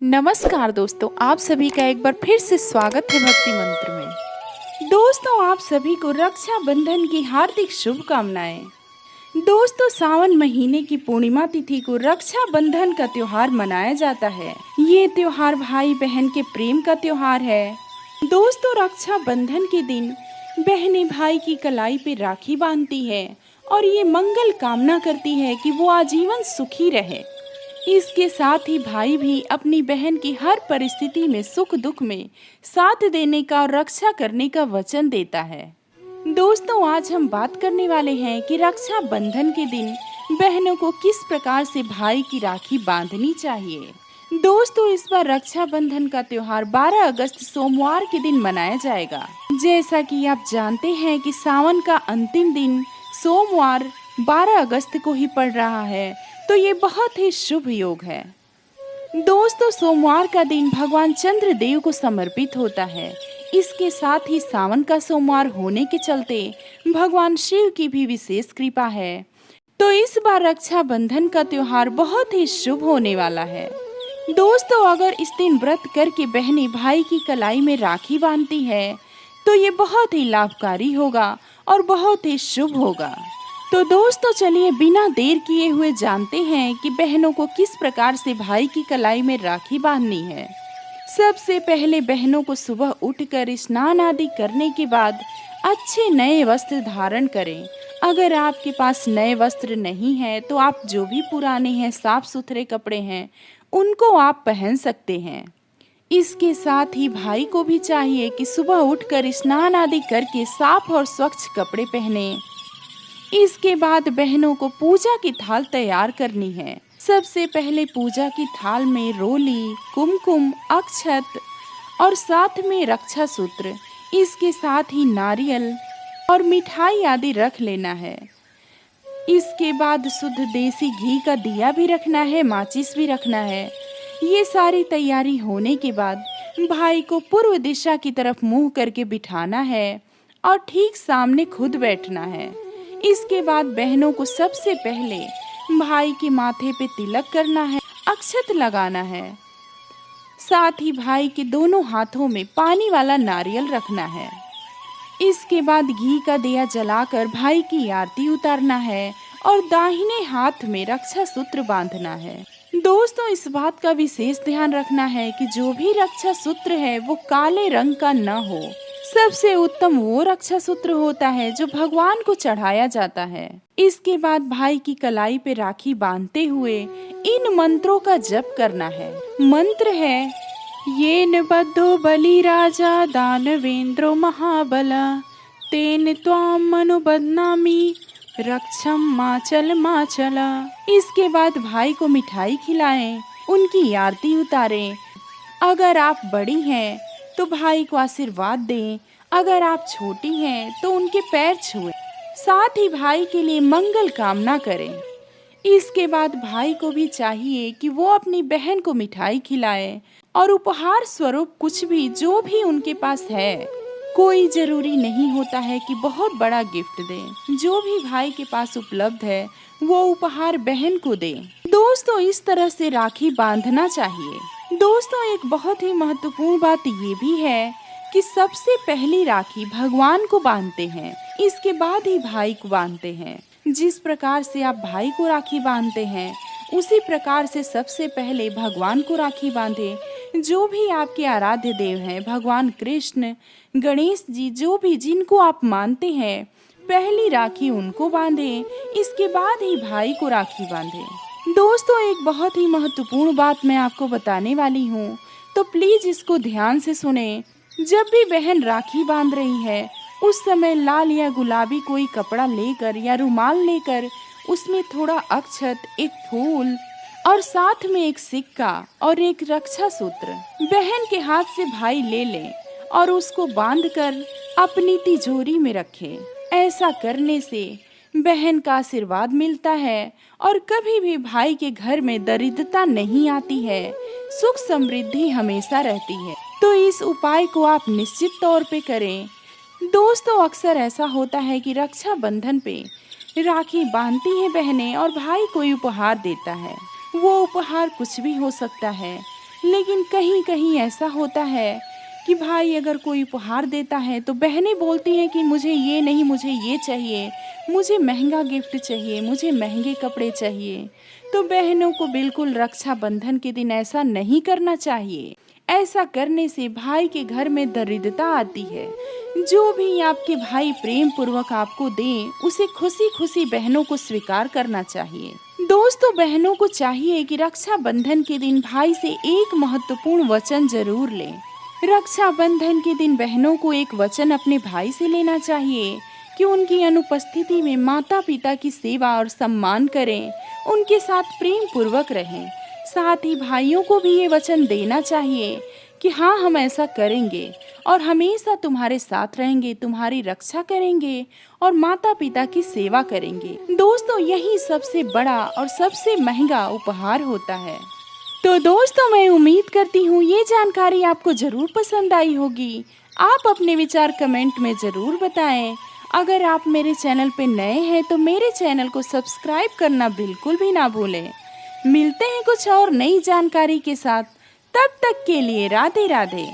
नमस्कार दोस्तों, आप सभी का एक बार फिर से स्वागत है भक्ति मंत्र में। दोस्तों, आप सभी को रक्षा बंधन की हार्दिक शुभकामनाएं। दोस्तों, सावन महीने की पूर्णिमा तिथि को रक्षा बंधन का त्योहार मनाया जाता है। ये त्योहार भाई बहन के प्रेम का त्योहार है। दोस्तों, रक्षा बंधन के दिन बहनें भाई की कलाई पे राखी बांधती है और ये मंगल कामना करती है कि वो आजीवन सुखी रहे। इसके साथ ही भाई भी अपनी बहन की हर परिस्थिति में सुख दुख में साथ देने का और रक्षा करने का वचन देता है। दोस्तों, आज हम बात करने वाले हैं कि रक्षा बंधन के दिन बहनों को किस प्रकार से भाई की राखी बांधनी चाहिए। दोस्तों, इस बार रक्षा बंधन का त्योहार 12 अगस्त सोमवार के दिन मनाया जाएगा। जैसा कि आप जानते हैं कि सावन का अंतिम दिन सोमवार 12 अगस्त को ही पड़ रहा है, तो ये बहुत ही शुभ योग है। दोस्तों, सोमवार का दिन भगवान चंद्र देव को समर्पित होता है। इसके साथ ही सावन का सोमवार होने के चलते भगवान शिव की भी विशेष कृपा है। तो इस बार रक्षा बंधन का त्योहार बहुत ही शुभ होने वाला है। दोस्तों, अगर इस दिन व्रत करके बहनें भाई की कलाई में राखी बांधती है तो ये बहुत ही लाभकारी होगा और बहुत ही शुभ होगा। तो दोस्तों, चलिए बिना देर किए हुए जानते हैं कि बहनों को किस प्रकार से भाई की कलाई में राखी बांधनी है। सबसे पहले बहनों को सुबह उठकर स्नान आदि करने के बाद अच्छे नए वस्त्र धारण करें। अगर आपके पास नए वस्त्र नहीं है तो आप जो भी पुराने हैं, साफ सुथरे कपड़े हैं, उनको आप पहन सकते हैं। इसके साथ ही भाई को भी चाहिए कि सुबह उठकर स्नान आदि करके साफ और स्वच्छ कपड़े पहने। इसके बाद बहनों को पूजा की थाल तैयार करनी है। सबसे पहले पूजा की थाल में रोली, कुमकुम, अक्षत और साथ में रक्षा सूत्र, इसके साथ ही नारियल और मिठाई आदि रख लेना है। इसके बाद शुद्ध देसी घी का दिया भी रखना है, माचिस भी रखना है। ये सारी तैयारी होने के बाद भाई को पूर्व दिशा की तरफ मुंह करके बिठाना है और ठीक सामने खुद बैठना है। इसके बाद बहनों को सबसे पहले भाई के माथे पे तिलक करना है, अक्षत लगाना है। साथ ही भाई के दोनों हाथों में पानी वाला नारियल रखना है। इसके बाद घी का दिया जलाकर भाई की आरती उतारना है और दाहिने हाथ में रक्षा सूत्र बांधना है। दोस्तों, इस बात का विशेष ध्यान रखना है कि जो भी रक्षा सूत्र है वो काले रंग का न हो। सबसे उत्तम वो रक्षा सूत्र होता है जो भगवान को चढ़ाया जाता है। इसके बाद भाई की कलाई पे राखी बांधते हुए इन मंत्रों का जप करना है। मंत्र है, येन बद्धो बलि राजा दानवेंद्रो महाबला तेन त्वाम अनुबध्नामि रक्षम माचल माचला। इसके बाद भाई को मिठाई खिलाएं, उनकी आरती उतारें। अगर आप बड़ी हैं तो भाई को आशीर्वाद दें, अगर आप छोटी हैं तो उनके पैर छुएं। साथ ही भाई के लिए मंगल कामना करें। इसके बाद भाई को भी चाहिए कि वो अपनी बहन को मिठाई खिलाए और उपहार स्वरूप कुछ भी जो भी उनके पास है, कोई जरूरी नहीं होता है कि बहुत बड़ा गिफ्ट दें। जो भी भाई के पास उपलब्ध है वो उपहार बहन को दें। दोस्तों, इस तरह से राखी बांधना चाहिए। दोस्तों, एक बहुत ही महत्वपूर्ण बात ये भी है कि सबसे पहली राखी भगवान को बांधते हैं, इसके बाद ही भाई को बांधते हैं। जिस प्रकार से आप भाई को राखी बांधते हैं उसी प्रकार से सबसे पहले भगवान को राखी बांधे। जो भी आपके आराध्य देव हैं, भगवान कृष्ण, गणेश जी, जो भी जिनको आप मानते हैं, पहली राखी उनको बांधे, इसके बाद ही भाई को राखी बांधे। दोस्तों, एक बहुत ही महत्वपूर्ण बात मैं आपको बताने वाली हूँ, तो प्लीज इसको ध्यान से सुने। जब भी बहन राखी बांध रही है उस समय लाल या गुलाबी कोई कपड़ा लेकर या रुमाल लेकर उसमें थोड़ा अक्षत, एक फूल और साथ में एक सिक्का और एक रक्षा सूत्र बहन के हाथ से भाई ले ले और उसको बांधकर अपनी तिजोरी में रखे। ऐसा करने से बहन का आशीर्वाद मिलता है और कभी भी भाई के घर में दरिद्रता नहीं आती है, सुख समृद्धि हमेशा रहती है। तो इस उपाय को आप निश्चित तौर पे करें। दोस्तों, अक्सर ऐसा होता है कि रक्षा बंधन पे राखी बांधती हैं बहनें और भाई कोई उपहार देता है। वो उपहार कुछ भी हो सकता है, लेकिन कहीं कहीं ऐसा होता है कि भाई अगर कोई उपहार देता है तो बहनें बोलती हैं कि मुझे ये नहीं, मुझे ये चाहिए, मुझे महंगा गिफ्ट चाहिए, मुझे महंगे कपड़े चाहिए। तो बहनों को बिल्कुल रक्षाबंधन के दिन ऐसा नहीं करना चाहिए। ऐसा करने से भाई के घर में दरिद्रता आती है। जो भी आपके भाई प्रेम पूर्वक आपको दें, उसे खुशी खुशी बहनों को स्वीकार करना चाहिए। दोस्तों, बहनों को चाहिए कि रक्षाबंधन के दिन भाई से एक महत्वपूर्ण वचन जरूर लें। रक्षाबंधन के दिन बहनों को एक वचन अपने भाई से लेना चाहिए कि उनकी अनुपस्थिति में माता पिता की सेवा और सम्मान करें, उनके साथ प्रेम पूर्वक रहें। साथ ही भाइयों को भी ये वचन देना चाहिए कि हाँ, हम ऐसा करेंगे और हमेशा तुम्हारे साथ रहेंगे, तुम्हारी रक्षा करेंगे और माता पिता की सेवा करेंगे। दोस्तों, यही सबसे बड़ा और सबसे महंगा उपहार होता है। तो दोस्तों, मैं उम्मीद करती हूँ ये जानकारी आपको ज़रूर पसंद आई होगी। आप अपने विचार कमेंट में ज़रूर बताएं। अगर आप मेरे चैनल पे नए हैं तो मेरे चैनल को सब्सक्राइब करना बिल्कुल भी ना भूलें। मिलते हैं कुछ और नई जानकारी के साथ। तब तक के लिए राधे राधे।